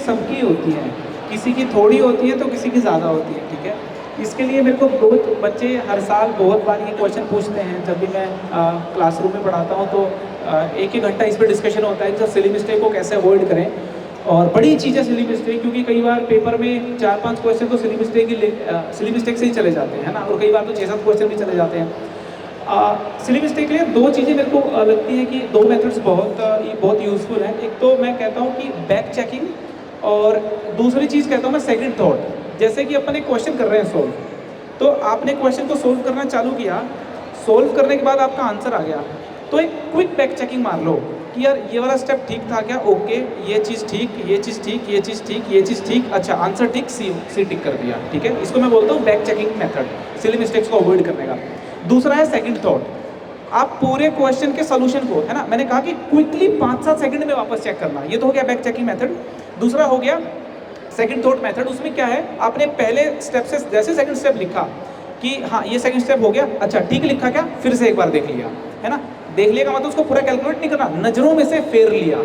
सबकी होती हैं, किसी की थोड़ी होती है तो किसी की ज़्यादा होती है, ठीक है। इसके लिए मेरे को बहुत बच्चे हर साल बहुत बार ये क्वेश्चन पूछते हैं। जब भी मैं क्लासरूम में पढ़ाता हूँ तो एक एक घंटा इस पर डिस्कशन होता है कि सर सिली मिस्टेक को कैसे अवॉइड करें। और बड़ी चीज़ है सिली मिस्टेक, क्योंकि कई बार पेपर में 4-5 क्वेश्चन तो सिली मिस्टेक से ही चले जाते हैं, है ना, और कई बार तो 6-7 क्वेश्चन भी चले जाते हैं। सिली मिस्टेक के लिए दो चीज़ें मेरे को लगती हैं कि दो मेथड्स बहुत यूज़फुल हैं। एक तो मैं कहता हूँ कि बैक चेकिंग, और दूसरी चीज़ कहता हूँ मैं सेकंड थॉट। जैसे कि अपन एक क्वेश्चन कर रहे हैं सोल्व, तो आपने क्वेश्चन को सोल्व करना चालू किया, सोल्व करने के बाद आपका आंसर आ गया, तो एक क्विक बैक चेकिंग मार लो कि यार ये वाला स्टेप ठीक था क्या, ओके, ये चीज़ ठीक, ये चीज़ ठीक, ये चीज़ ठीक, ये चीज़ ठीक, अच्छा आंसर ठीक, सी टिक कर दिया, ठीक है। इसको मैं बोलता हूँ back checking method, silly mistakes को अवॉइड करने का। दूसरा है सेकंड थॉट। आप पूरे क्वेश्चन के सोल्यूशन को, है ना, मैंने कहा कि क्विकली 5-7 सेकंड में वापस चेक करना, ये तो हो गया बैक चेकिंग मेथड। दूसरा हो गया सेकंड थॉट मेथड। उसमें क्या है, आपने पहले स्टेप से जैसे सेकंड स्टेप लिखा कि हाँ ये सेकंड स्टेप हो गया, अच्छा ठीक लिखा क्या, फिर से एक बार देख लिया, है ना। देख लिया का मतलब उसको पूरा कैलकुलेट नहीं करना, नजरों में से फेर लिया।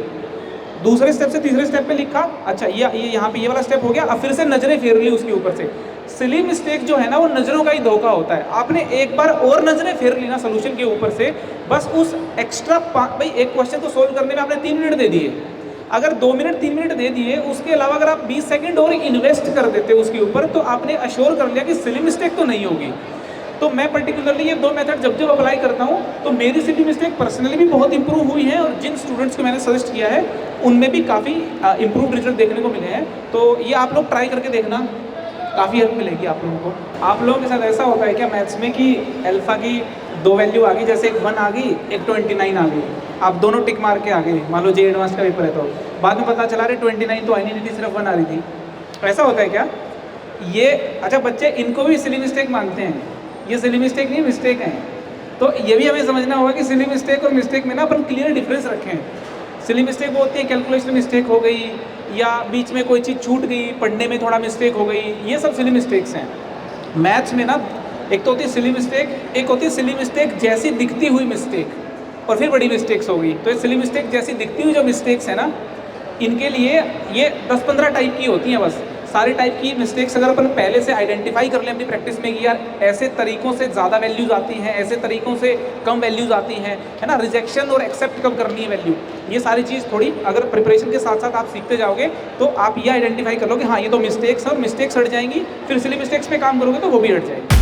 दूसरे स्टेप से तीसरे स्टेप पे लिखा, अच्छा ये यहाँ पे ये वाला स्टेप हो गया, अब फिर से नजरें फेर ली उसके ऊपर से। सिली मिस्टेक जो है ना वो नजरों का ही धोखा होता है। आपने एक बार और नजरें फेर ली ना सोल्यूशन के ऊपर से, बस उस एक्स्ट्रा भाई एक क्वेश्चन को सोल्व करने में आपने 3 मिनट दे दिए, अगर 2 मिनट 3 मिनट दे दिए, उसके अलावा अगर आप 20 सेकंड और इन्वेस्ट कर देते उसके ऊपर, तो आपने अश्योर कर लिया कि सिली मिस्टेक तो नहीं होगी। तो मैं पर्टिकुलरली ये दो मेथड जब जब अप्लाई करता हूँ तो मेरी सिली मिस्टेक पर्सनली भी बहुत इंप्रूव हुई है, और जिन स्टूडेंट्स को मैंने सजेस्ट किया है उनमें भी काफ़ी इंप्रूव रिजल्ट देखने को मिले हैं। तो ये आप लोग ट्राई करके देखना, काफ़ी हेल्प मिलेगी आप लोगों को। आप लोगों के साथ ऐसा होता है क्या मैथ्स में कि अल्फा की 2 वैल्यू आ गई, जैसे एक 1 आ गई, एक 29 आ गई, आप दोनों टिक मार के आ गए, मान लो जे एडवांस का पेपर है, तो बाद में पता चला रहे 29 तो आई नहीं थी, सिर्फ 1 आ रही थी। ऐसा होता है क्या ये? अच्छा बच्चे इनको भी सिली मिस्टेक मानते हैं, ये सिली मिस्टेक नहीं मिस्टेक है। तो ये भी हमें समझना होगा कि सिली मिस्टेक और मिस्टेक में ना अपन क्लियर डिफरेंस रखें। सिली मिस्टेक वो होती है कैलकुलेशन मिस्टेक हो गई, या बीच में कोई चीज़ छूट गई, पढ़ने में थोड़ा मिस्टेक हो गई, ये सब सिली मिस्टेक्स हैं। मैथ्स में ना एक तो होती है सिली मिस्टेक, एक होती है सिली मिस्टेक जैसी दिखती हुई मिस्टेक, और फिर बड़ी मिस्टेक्स हो गई। तो ये सिली मिस्टेक जैसी दिखती हुई जो मिस्टेक्स है ना, इनके लिए ये 10-15 टाइप की होती हैं बस। सारे टाइप की मिस्टेक्स अगर अपन पहले से आइडेंटिफाई कर लें अपनी प्रैक्टिस में कि यार ऐसे तरीकों से ज़्यादा वैल्यूज़ आती हैं, ऐसे तरीकों से कम वैल्यूज़ आती हैं, है ना, रिजेक्शन और एक्सेप्ट कब करनी है वैल्यू, ये सारी चीज़ थोड़ी अगर प्रिपरेशन के साथ साथ आप सीखते जाओगे तो आप ये आइडेंटिफाई कर लो कि हाँ ये तो मिस्टेक्स है, और मिस्टेक्स हट जाएंगी, फिर सिली मिस्टेक्स पे काम करोगे तो वो भी हट जाएगी।